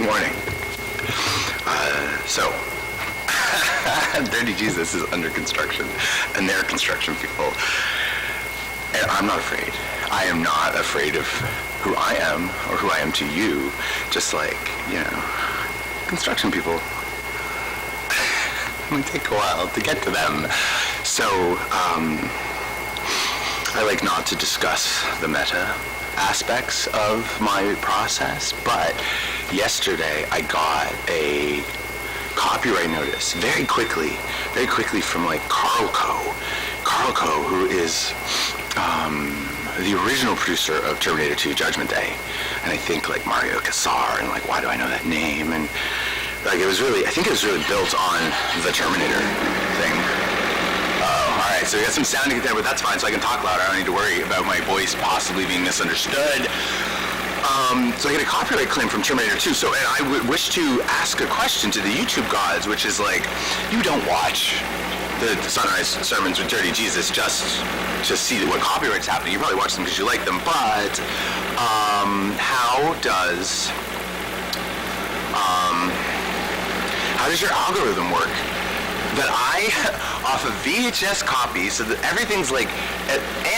morning. So, Dirty Jesus is under construction, and they're construction people. And I'm not afraid. I am not afraid of who I am or who I am to you, just like, construction people. It might take a while to get to them. So, I like not to discuss the meta aspects of my process, but yesterday I got a copyright notice very quickly from like Carl Coe, who is the original producer of Terminator 2 Judgment Day, and I think like Mario Kassar, and like, why do I know that name? And like, I think it was really built on the Terminator thing. Alright, so we got some sound to get there, but that's fine, so I can talk louder. I don't need to worry about my voice possibly being misunderstood. So I get a copyright claim from Terminator 2, and I wish to ask a question to the YouTube gods, which is like, you don't watch the Sunrise Sermons with Dirty Jesus just to see what copyright's happening. You probably watch them because you like them, but how does your algorithm work? That I, off of VHS copy, so that everything's like,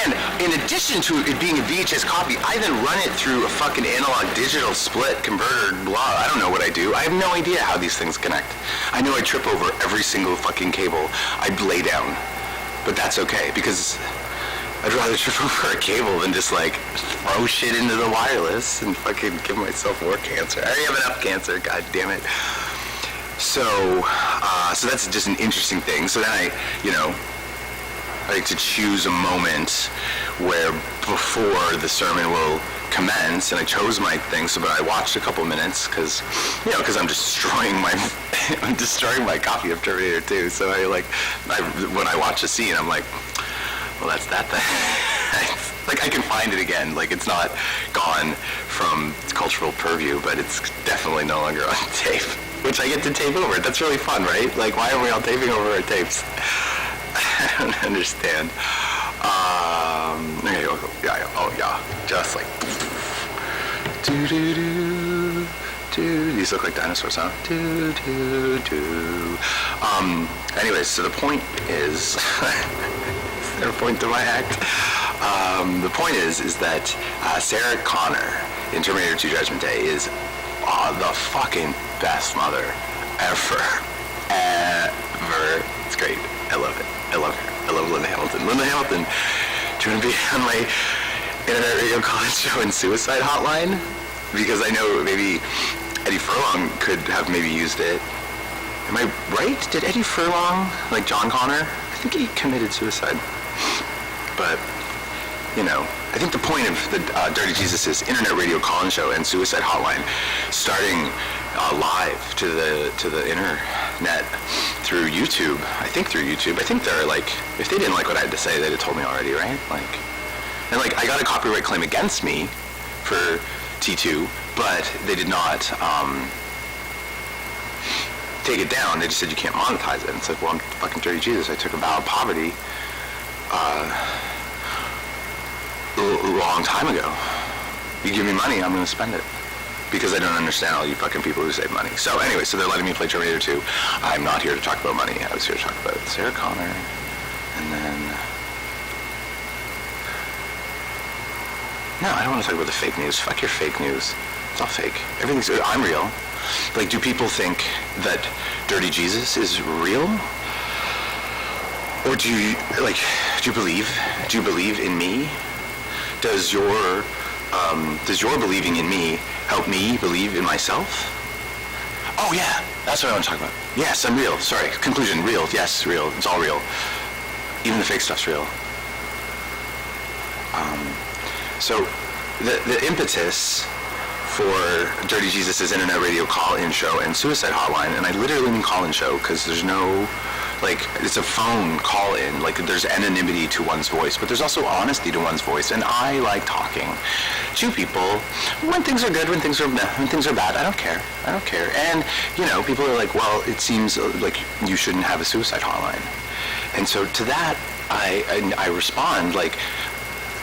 and in addition to it being a VHS copy, I then run it through a fucking analog digital split converter, blah, I don't know what I do. I have no idea how these things connect. I know I trip over every single fucking cable I lay down, but that's okay, because I'd rather trip over a cable than just like throw shit into the wireless and fucking give myself more cancer. I already have enough cancer, god damn it. So that's just an interesting thing. So then I like to choose a moment where before the sermon will commence, and I chose my thing, but I watched a couple minutes because I'm destroying my copy of Terminator 2. So when I watch a scene, I'm like, well, that's that thing. Like, I can find it again. Like, it's not gone from cultural purview, but it's definitely no longer on tape, which I get to tape over. That's really fun, right? Like, why are we all taping over our tapes? I don't understand. Okay, just like, do-do-do, do. These look like dinosaurs, huh? Do-do-do. Anyways, so the point is, is there a point to my act? The point is that Sarah Connor in Terminator 2 Judgment Day is the fucking best mother ever. It's great. I love it. I love her. I love Linda Hamilton. Linda Hamilton, do you want to be on my internet radio call-in show and suicide hotline? Because I know maybe Eddie Furlong could have maybe used it. Am I right? Did Eddie Furlong, like John Connor? I think he committed suicide. But, I think the point of the Dirty Jesus' internet radio call-in show and suicide hotline, starting live to the internet through YouTube. I think they're like, if they didn't like what I had to say, they'd have told me already, right? I got a copyright claim against me for T2, but they did not take it down. They just said you can't monetize it. And it's like, well, I'm fucking Dirty Jesus. I took a vow of poverty a long time ago. You give me money, I'm going to spend it. Because I don't understand all you fucking people who save money. So anyway, so they're letting me play Terminator 2. I'm not here to talk about money. I was here to talk about Sarah Connor. And then... No, I don't want to talk about the fake news. Fuck your fake news. It's all fake. Everything's... I'm real. Like, do people think that Dirty Jesus is real? Or do you believe? Do you believe in me? Does your believing in me help me believe in myself? Oh yeah, that's what I want to talk about. Yes, I'm real. Sorry, conclusion, real. Yes, real. It's all real. Even the fake stuff's real. So the impetus for Dirty Jesus' internet radio call-in show and suicide hotline, and I literally mean call-in show because there's no, it's a phone call-in, there's anonymity to one's voice, but there's also honesty to one's voice, and I like talking to people when things are good, when things are bad. I don't care. And, people are like, well, it seems like you shouldn't have a suicide hotline. And so to that, I respond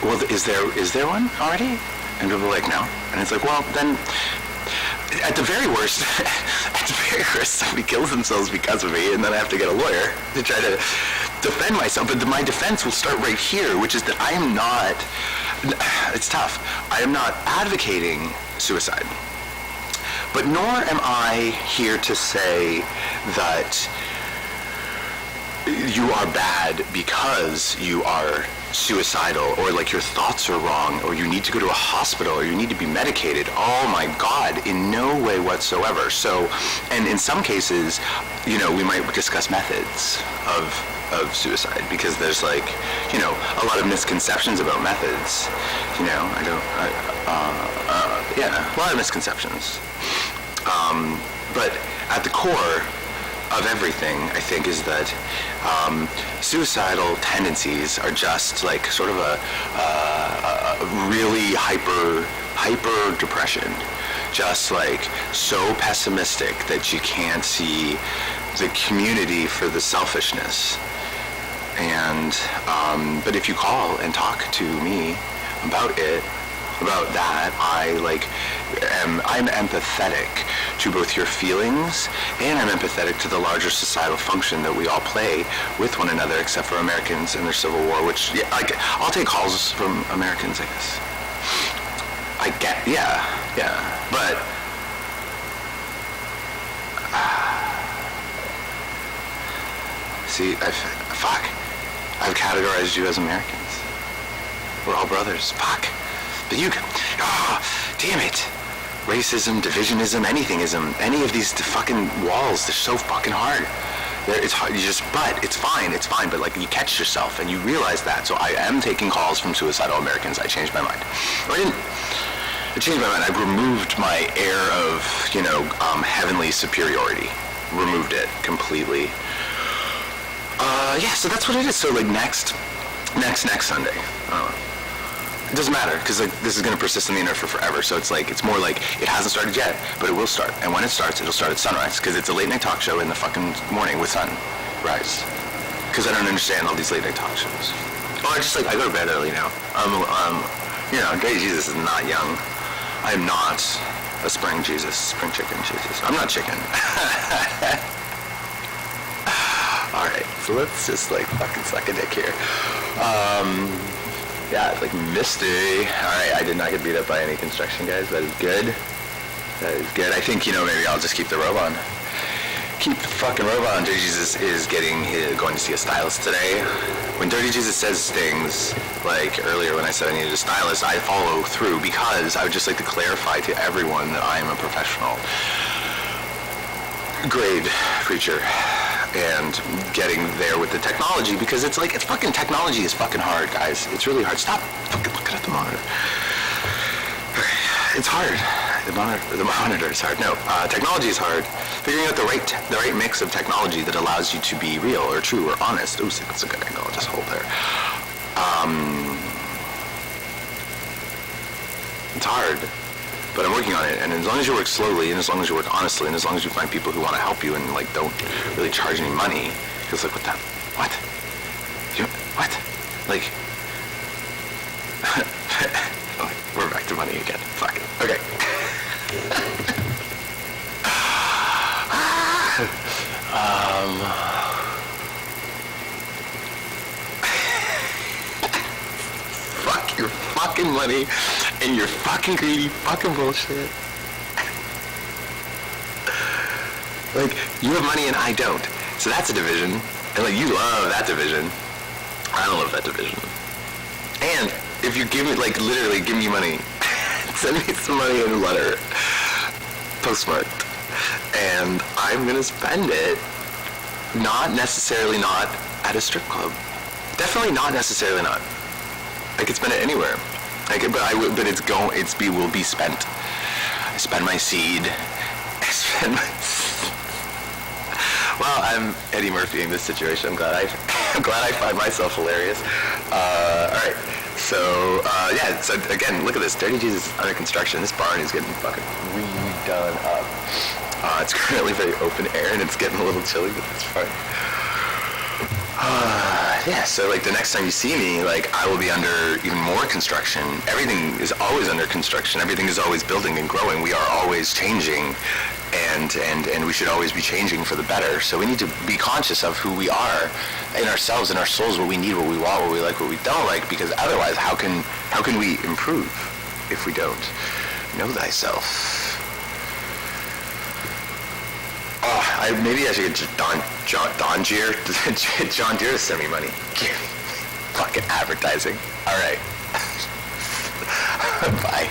well, is there one already? And people are like, no. And it's like, well, then at the very worst, somebody kills themselves because of me, and then I have to get a lawyer to try to defend myself. But my defense will start right here, which is that I am not, it's tough, I am not advocating suicide. But nor am I here to say that you are bad because you are suicidal, or like your thoughts are wrong, or you need to go to a hospital, or you need to be medicated. Oh my God, in no way whatsoever. So, and in some cases, you know, we might discuss methods of suicide, because there's like, you know, a lot of misconceptions about methods. You know, a lot of misconceptions. But at the core of everything, I think, is that suicidal tendencies are just like sort of a really hyper depression, just like so pessimistic that you can't see the community for the selfishness. And but if you call and talk to me about that, I'm empathetic to both your feelings, and I'm empathetic to the larger societal function that we all play with one another, except for Americans and their Civil War, which, yeah, I'll take calls from Americans, I guess. But see, I've categorized you as Americans. We're all brothers. Fuck. But damn it. Racism, divisionism, anythingism, any of these fucking walls, they're so fucking hard. It's hard, but it's fine, but like you catch yourself and you realize that. So I am taking calls from suicidal Americans. I changed my mind. I changed my mind. I've removed my air of, heavenly superiority. Removed it completely. So that's what it is. So like next Sunday. It doesn't matter, because this is going to persist in the internet for forever. So it's more like it hasn't started yet, but it will start. And when it starts, it'll start at sunrise, because it's a late night talk show in the fucking morning with sunrise. Because I don't understand all these late night talk shows. I go to bed early now. Dirty Jesus is not young. I am not a spring chicken Jesus. I'm not chicken. All right, so let's just fucking suck a dick here. Yeah, it's like mystery. All right, I did not get beat up by any construction guys. That is good. I think, maybe I'll just keep the robe on. Keep the fucking robe on. Dirty Jesus is going to see a stylist today. When Dirty Jesus says things, like earlier when I said I needed a stylist, I follow through, because I would just like to clarify to everyone that I am a professional grade preacher. And getting there with the technology, because it's fucking technology is fucking hard, guys. It's really hard. Stop fucking looking at the monitor. Okay. It's hard. The monitor is hard. No, technology is hard. Figuring out the right mix of technology that allows you to be real or true or honest. Ooh, that's a good angle. I'll just hold there. It's hard. But I'm working on it, and as long as you work slowly, and as long as you work honestly, and as long as you find people who want to help you and don't really charge any money, because what? We're back to money again. Fuck it. Okay. Fuck your fucking money and your fucking greedy fucking bullshit. You have money and I don't. So that's a division. And you love that division. I don't love that division. And if you give me, literally give me money, send me some money in a letter, postmarked, and I'm gonna spend it not at a strip club. Definitely not necessarily not. I could spend it anywhere. It will be spent. I spend my seed. Well, I'm Eddie Murphy in this situation. I'm glad I find myself hilarious. All right. So, so again, look at this. Dirty Jesus is under construction. This barn is getting fucking redone up. It's currently very open air, and it's getting a little chilly, but it's fine. Yeah, so like the next time you see me, like I will be under even more construction. Everything is always under construction. Everything is always building and growing. We are always changing, and we should always be changing for the better. So we need to be conscious of who we are in ourselves, in our souls, what we need, what we want, what we like, what we don't like, because otherwise how can we improve if we don't know thyself? Oh, maybe I should get John Deere to send me money. Give me fucking advertising. All right. Bye.